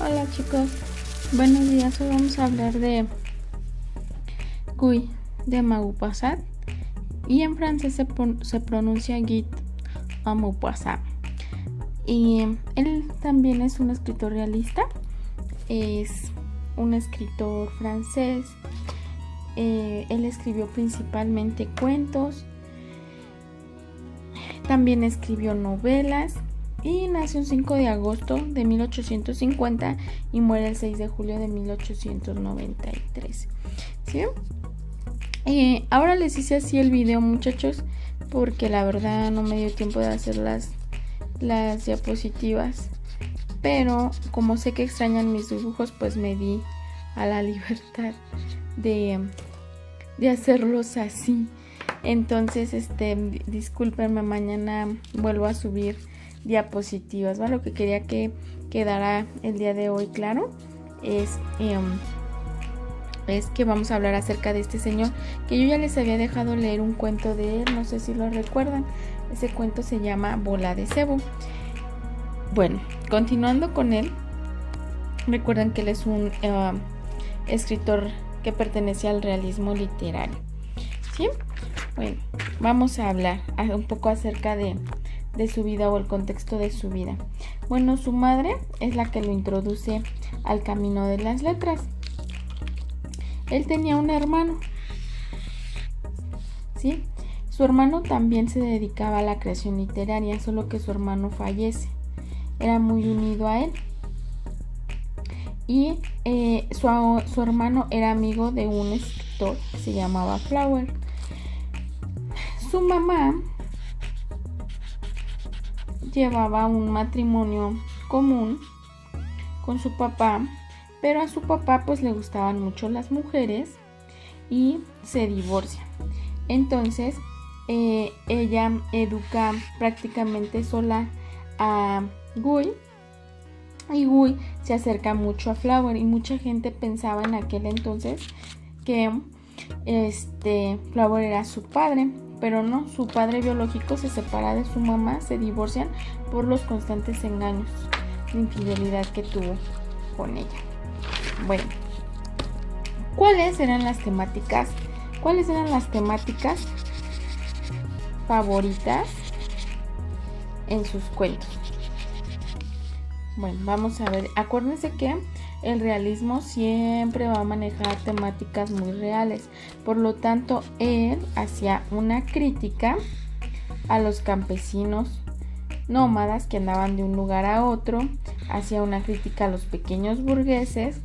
Hola chicos, buenos días. Hoy vamos a hablar de Guy de Maupassant y en francés se pronuncia Guy de Maupassant. Y él también es un escritor realista, es un escritor francés. Él escribió principalmente cuentos, también escribió novelas. Y nació el 5 de agosto de 1850 y muere el 6 de julio de 1893. ¿Sí? Ahora les hice así el video, muchachos, porque la verdad no me dio tiempo de hacer las diapositivas. Pero como sé que extrañan mis dibujos, pues me di a la libertad de hacerlos así. Entonces, discúlpenme, mañana vuelvo a subir diapositivas, ¿vale? Lo que quería que quedara el día de hoy claro es que vamos a hablar acerca de este señor, que yo ya les había dejado leer un cuento de él, no sé si lo recuerdan. Ese cuento se llama Bola de Cebo. Bueno, continuando con él, recuerden que él es un escritor que pertenece al realismo literario, ¿sí? Bueno, vamos a hablar un poco acerca de su vida o el contexto de su vida. Bueno, su madre es la que lo introduce al camino de las letras. Él tenía un hermano, ¿sí? Su hermano también se dedicaba a la creación literaria, solo que su hermano fallece. Era muy unido a él. Y su hermano era amigo de un escritor que se llamaba Flower. Su mamá llevaba un matrimonio común con su papá, pero a su papá pues le gustaban mucho las mujeres y se divorcia. Entonces ella educa prácticamente sola a Guy, y Guy se acerca mucho a Flower, y mucha gente pensaba en aquel entonces que Flower era su padre, pero no, su padre biológico se separa de su mamá, se divorcian por los constantes engaños de infidelidad que tuvo con ella. Bueno, ¿cuáles eran las temáticas favoritas en sus cuentos? Bueno, vamos a ver. Acuérdense que el realismo siempre va a manejar temáticas muy reales. Por lo tanto, él hacía una crítica a los campesinos nómadas que andaban de un lugar a otro, hacía una crítica a los pequeños burgueses,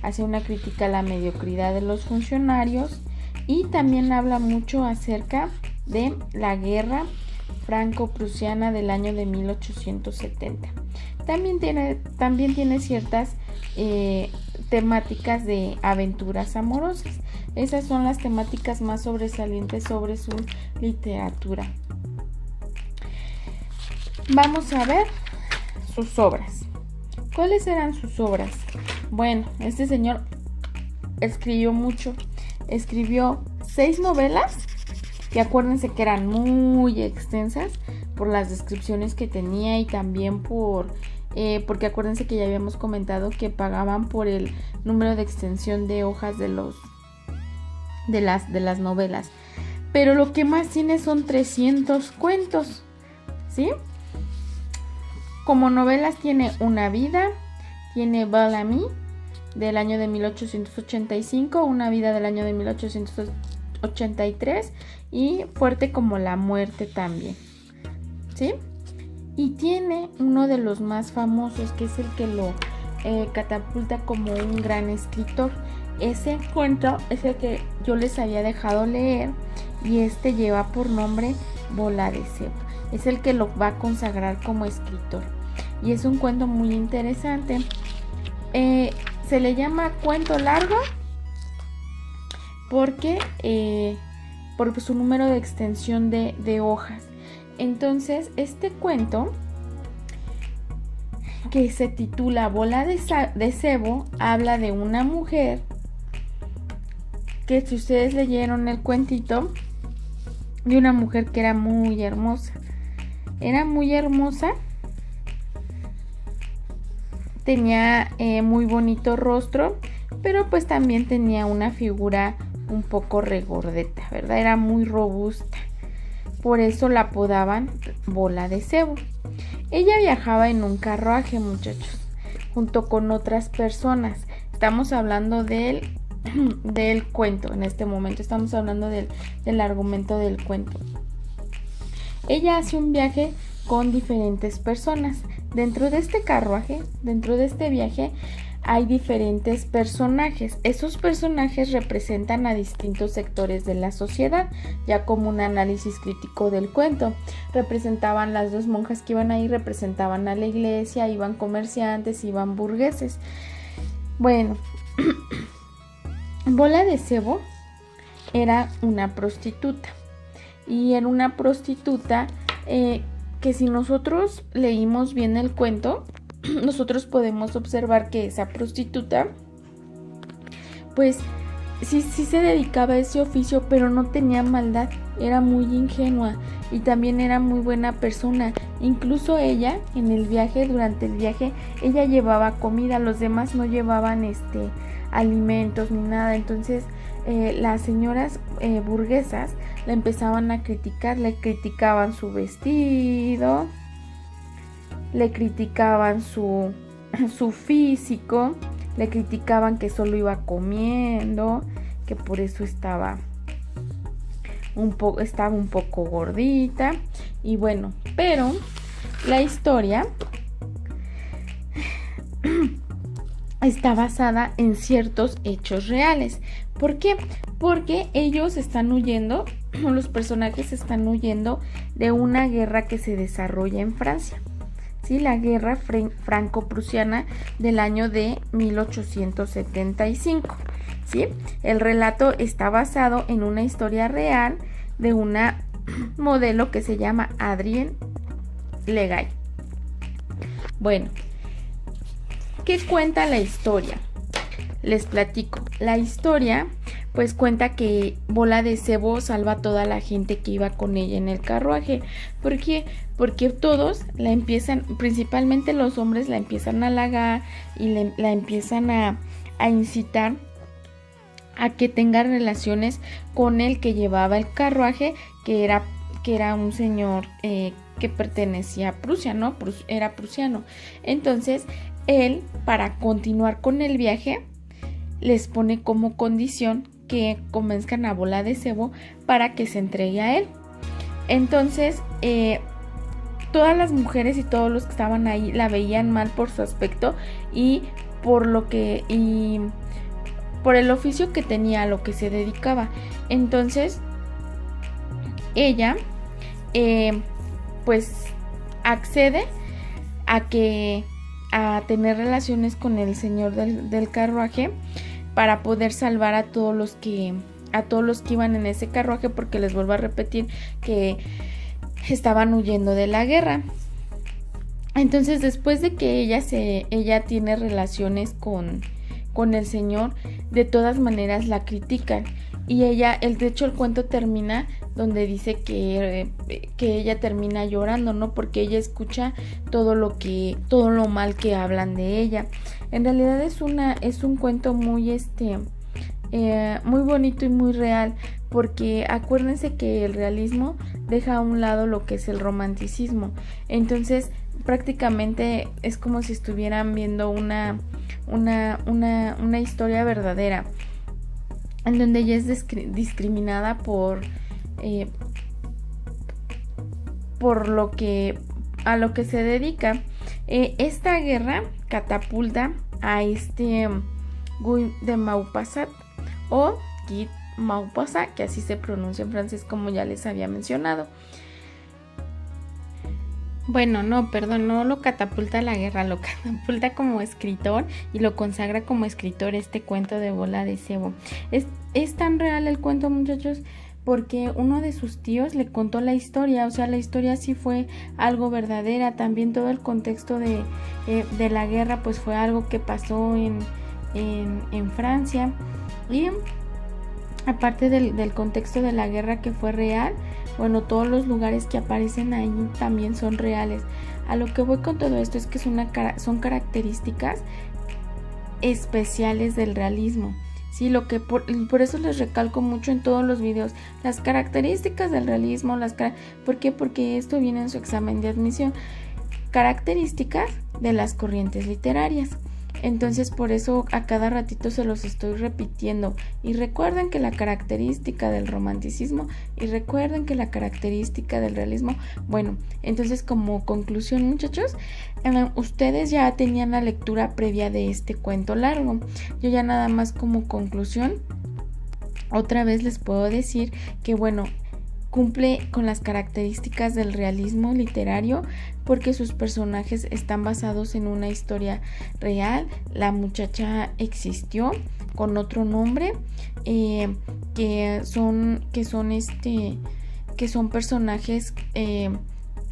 hacía una crítica a la mediocridad de los funcionarios, y también habla mucho acerca de la guerra franco-prusiana del año de 1870. También tiene ciertas temáticas de aventuras amorosas. Esas son las temáticas más sobresalientes sobre su literatura. Vamos a ver sus obras. ¿Cuáles eran sus obras? Bueno, este señor escribió mucho. Escribió 6 novelas, que acuérdense que eran muy extensas por las descripciones que tenía, y también porque acuérdense que ya habíamos comentado que pagaban por el número de extensión de hojas de las novelas. Pero lo que más tiene son 300 cuentos, ¿sí? Como novelas tiene Una vida, tiene Bel Ami del año de 1885, Una vida del año de 1883 y Fuerte como la muerte también, ¿sí? Y tiene uno de los más famosos, que es el que lo catapulta como un gran escritor. Ese cuento es el que yo les había dejado leer, y lleva por nombre Bola de Cebo. Es el que lo va a consagrar como escritor, y es un cuento muy interesante. Se le llama cuento largo porque por su número de extensión de hojas. Entonces, este cuento, que se titula Bola de Cebo, habla de una mujer que, si ustedes leyeron el cuentito, de una mujer que era muy hermosa. Era muy hermosa tenía muy bonito rostro, pero pues también tenía una figura un poco regordeta, ¿verdad? Era muy robusta. Por eso la apodaban Bola de Cebo. Ella viajaba en un carruaje, muchachos, junto con otras personas. Estamos hablando del cuento en este momento. Estamos hablando del argumento del cuento. Ella hace un viaje con diferentes personas. Dentro de este carruaje, dentro de este viaje, hay diferentes personajes. Esos personajes representan a distintos sectores de la sociedad, ya como un análisis crítico del cuento. Representaban las dos monjas que iban ahí, representaban a la iglesia, iban comerciantes, iban burgueses. Bueno, Bola de Cebo era una prostituta. Y era una prostituta que si nosotros leímos bien el cuento, nosotros podemos observar que esa prostituta pues sí se dedicaba a ese oficio, pero no tenía maldad, era muy ingenua y también era muy buena persona. Incluso ella en el viaje, durante el viaje, ella llevaba comida, los demás no llevaban alimentos ni nada. Entonces las señoras burguesas la empezaban a criticar, le criticaban su vestido, le criticaban su físico, le criticaban que solo iba comiendo, que por eso estaba un poco gordita. Y bueno, pero la historia está basada en ciertos hechos reales. ¿Por qué? Porque ellos están huyendo, los personajes están huyendo de una guerra que se desarrolla en Francia. ¿Sí? La guerra franco-prusiana del año de 1875. ¿Sí? El relato está basado en una historia real de una modelo que se llama Adrienne Legay. Bueno, ¿qué cuenta la historia? Les platico. La historia pues cuenta que Bola de Cebo salva a toda la gente que iba con ella en el carruaje. ¿Por qué? Porque todos la empiezan, principalmente los hombres, la empiezan a halagar y la empiezan a incitar a que tenga relaciones con el que llevaba el carruaje, que era un señor que pertenecía a Prusia, ¿no? Era prusiano. Entonces, él, para continuar con el viaje, les pone como condición que convenzcan a Bola de Cebo para que se entregue a él. Entonces, todas las mujeres y todos los que estaban ahí la veían mal por su aspecto y por el oficio que tenía, a lo que se dedicaba. Entonces, ella pues accede a tener relaciones con el señor del carruaje para poder salvar a todos los que iban en ese carruaje, porque les vuelvo a repetir que estaban huyendo de la guerra. Entonces, después de que ella tiene relaciones con el señor, de todas maneras la critican. Y de hecho el cuento termina donde dice que ella termina llorando, ¿no? Porque ella escucha todo lo mal que hablan de ella. En realidad es un cuento muy muy bonito y muy real, porque acuérdense que el realismo deja a un lado lo que es el romanticismo. Entonces, prácticamente es como si estuvieran viendo una historia verdadera, en donde ella es discriminada por a lo que se dedica. Esta guerra catapulta a Guy de Maupassant o Guy Maupassant, que así se pronuncia en francés, como ya les había mencionado. Bueno, no lo catapulta a la guerra, lo catapulta como escritor y lo consagra como escritor este cuento de Bola de Cebo. Es tan real el cuento, muchachos, porque uno de sus tíos le contó la historia, o sea, la historia sí fue algo verdadera. También todo el contexto de la guerra pues fue algo que pasó en Francia. Y aparte del contexto de la guerra, que fue real, bueno, todos los lugares que aparecen ahí también son reales. A lo que voy con todo esto es que son características especiales del realismo. Sí, por eso les recalco mucho en todos los videos las características del realismo, ¿por qué? Porque esto viene en su examen de admisión. Características de las corrientes literarias. Entonces por eso a cada ratito se los estoy repitiendo. Y recuerden que la característica del romanticismo y recuerden que la característica del realismo. Bueno, entonces como conclusión, muchachos, ustedes ya tenían la lectura previa de este cuento largo. Yo ya nada más como conclusión, otra vez les puedo decir que bueno, cumple con las características del realismo literario porque sus personajes están basados en una historia real. La muchacha existió con otro nombre, que son personajes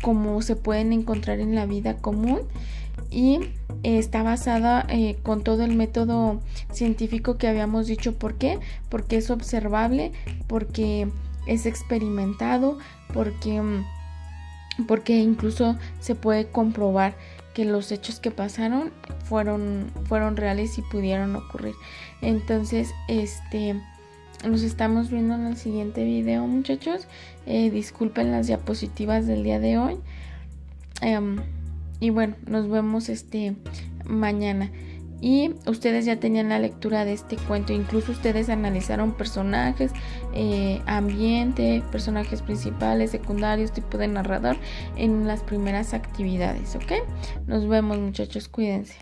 como se pueden encontrar en la vida común, y está basada con todo el método científico que habíamos dicho. ¿Por qué? Porque es observable, porque es experimentado, porque incluso se puede comprobar que los hechos que pasaron fueron reales y pudieron ocurrir. Entonces, nos estamos viendo en el siguiente video, muchachos. Disculpen las diapositivas del día de hoy. Y bueno, nos vemos mañana. Y ustedes ya tenían la lectura de este cuento, incluso ustedes analizaron personajes, ambiente, personajes principales, secundarios, tipo de narrador en las primeras actividades, ¿ok? Nos vemos, muchachos, cuídense.